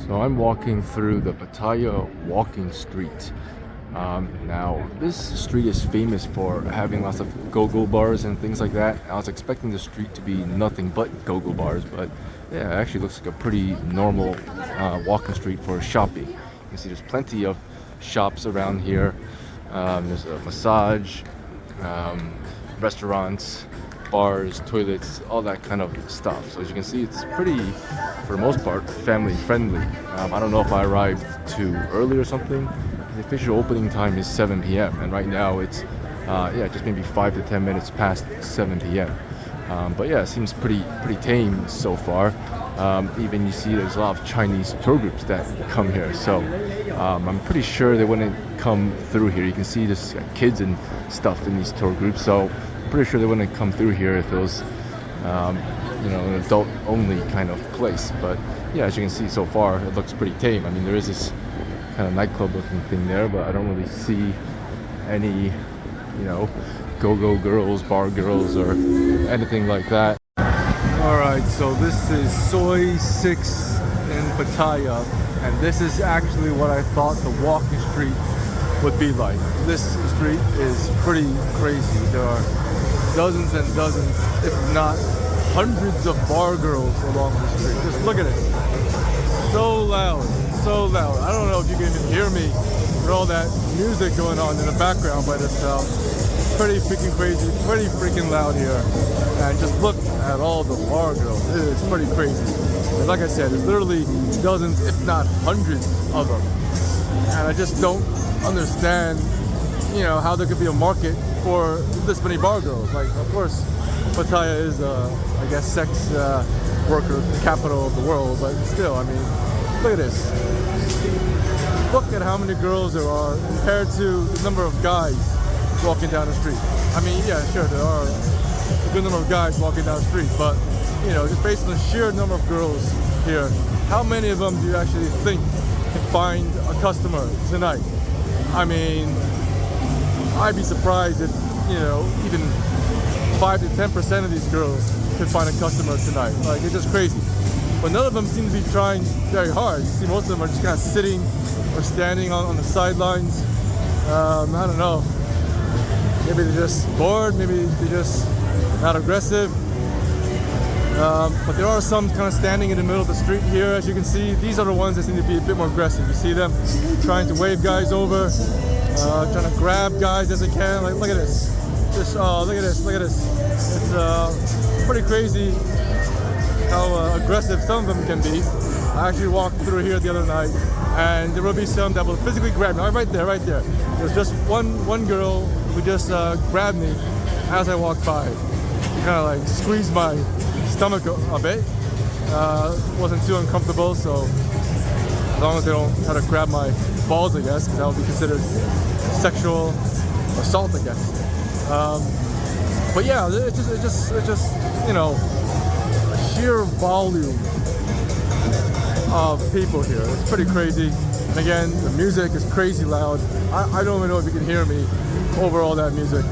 So I'm walking through the Pattaya Walking Street. Now, this street is famous for having lots of go-go bars and things like that. I was expecting the street to be nothing but go-go bars, but yeah, it actually looks like a pretty normal walking street for shopping. You can see there's plenty of shops around here. There's a massage, restaurants, bars, toilets, all that kind of stuff. So as you can see, it's pretty, for the most part, family friendly. I don't know if I arrived too early or something. The official opening time is 7 p.m. and right now it's just maybe 5 to 10 minutes past 7 p.m. But yeah, it seems pretty tame so far. Even you see there's a lot of Chinese tour groups that come here, so I'm pretty sure they wouldn't come through here. You can see there's kids and stuff in these tour groups, so I'm pretty sure they wouldn't come through here if it was an adult only kind of place. But yeah, as you can see so far, it looks pretty tame. I mean, there is this kind of nightclub looking thing there, but I don't really see any go-go girls, bar girls, or anything like that. Alright, so this is Soy 6 in Pattaya, and this is actually what I thought the walking street would be like. This street is pretty crazy. There are dozens and dozens, if not hundreds of bar girls along the street. Just look at it. So loud, so loud. I don't know if you can even hear me with all that music going on in the background, but it's pretty freaking crazy, pretty freaking loud here. And just look at all the bar girls. It is pretty crazy. And like I said, there's literally dozens, if not hundreds of them. And I just don't understand, how there could be a market for this many bar girls. Like, of course, Pattaya is, I guess, sex worker capital of the world, but still, I mean, look at this. Look at how many girls there are compared to the number of guys walking down the street. I mean, yeah, sure, there are a good number of guys walking down the street, but just based on the sheer number of girls here, how many of them do you actually think can find a customer tonight? I mean, I'd be surprised if even 5 to 10% of these girls could find a customer tonight. Like, it's just crazy. But none of them seem to be trying very hard. You see, most of them are just kind of sitting or standing on the sidelines. I don't know. Maybe they're just bored, maybe they're just not aggressive. But there are some kind of standing in the middle of the street here, as you can see. These are the ones that seem to be a bit more aggressive. You see them trying to wave guys over, trying to grab guys as they can. Like, look at this. Just, look at this, look at this. It's pretty crazy how aggressive some of them can be. I actually walked through here the other night, and there will be some that will physically grab me. Right there, right there. There's just one girl who just grabbed me as I walked by. Kind of like squeezed my stomach a bit. Wasn't too uncomfortable, so as long as they don't try to grab my balls, I guess, because that would be considered sexual assault, I guess. But yeah, it's just a sheer volume of people here. It's pretty crazy. And again, the music is crazy loud. I don't even know if you can hear me over all that music.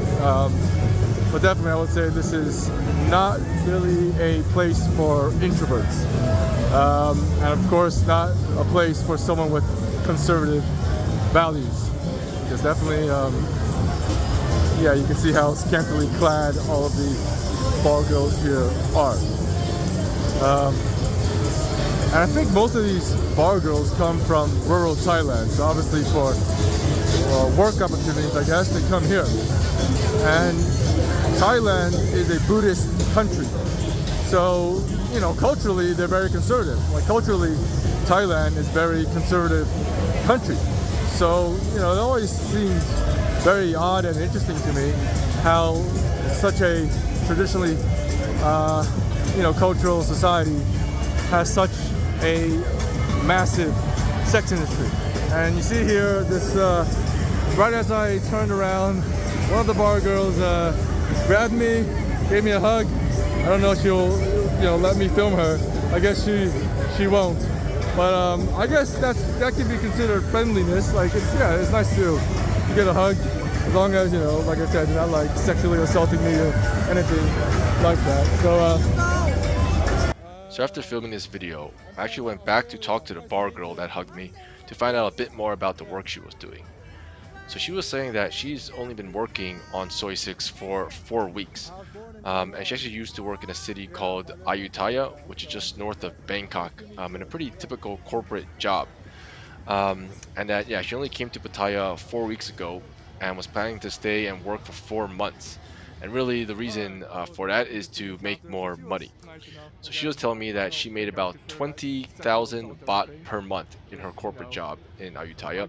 But definitely I would say this is not really a place for introverts. And of course not a place for someone with conservative values. Because definitely, you can see how scantily clad all of these bar girls here are. And I think most of these bar girls come from rural Thailand. So obviously for work opportunities, I guess, they come here. And Thailand is a Buddhist country. So, culturally, they're very conservative. Like, culturally, Thailand is a very conservative country. So, it always seems very odd and interesting to me how such a traditionally, cultural society has such a massive sex industry. And you see here, this right as I turned around, one of the bar girls grabbed me, gave me a hug. I don't know if she'll let me film her. I guess she won't. But I guess that can be considered friendliness. Like, it's nice to get a hug, as long as like I said, you're not like sexually assaulting me or anything like that. So So after filming this video, I actually went back to talk to the bar girl that hugged me to find out a bit more about the work she was doing. So she was saying that she's only been working on Soy 6 for 4 weeks. And she actually used to work in a city called Ayutthaya, which is just north of Bangkok, in a pretty typical corporate job. And that, yeah, she only came to Pattaya 4 weeks ago and was planning to stay and work for 4 months. And really, the reason for that is to make more money. So she was telling me that she made about 20,000 baht per month in her corporate job in Ayutthaya,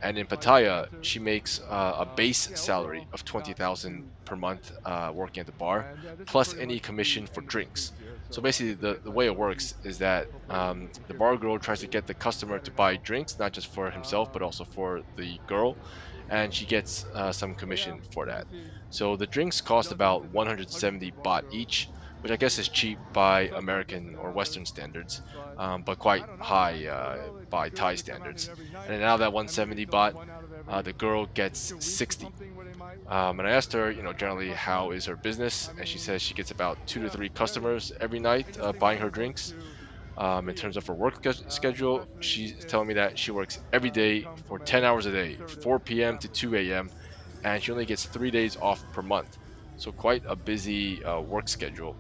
and in Pattaya, she makes a base salary of 20,000 per month working at the bar, plus any commission for drinks. So basically, the way it works is that the bar girl tries to get the customer to buy drinks, not just for himself, but also for the girl, and she gets some commission for that. So the drinks cost about 170 baht each, which I guess is cheap by American or Western standards, but quite high by Thai standards. And then now that 170 baht, the girl gets 60. And I asked her, generally how is her business, and she says she gets about 2 to 3 customers every night buying her drinks. In terms of her work schedule, she's telling me that she works every day for 10 hours a day, 4 p.m. to 2 a.m., and she only gets 3 days off per month. So quite a busy work schedule.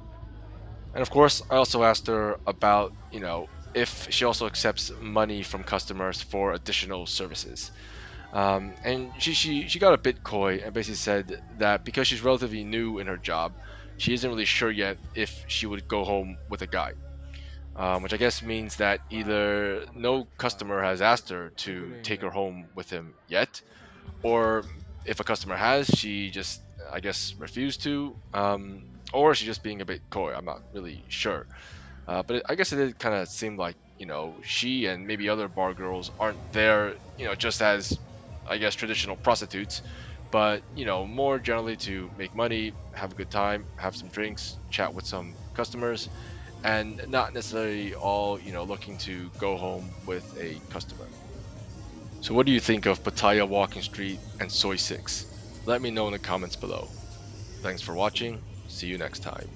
And of course, I also asked her about, if she also accepts money from customers for additional services. And she got a bit coy and basically said that because she's relatively new in her job, she isn't really sure yet if she would go home with a guy. Which I guess means that either no customer has asked her to take her home with him yet, or if a customer has, she just, I guess, refused to, or she's just being a bit coy. I'm not really sure. But I guess it did kind of seem like, she and maybe other bar girls aren't there, just as, I guess, traditional prostitutes, but, more generally to make money, have a good time, have some drinks, chat with some customers, and not necessarily all, looking to go home with a customer. So what do you think of Pattaya Walking Street and Soy 6? Let me know in the comments below. Thanks for watching. See you next time.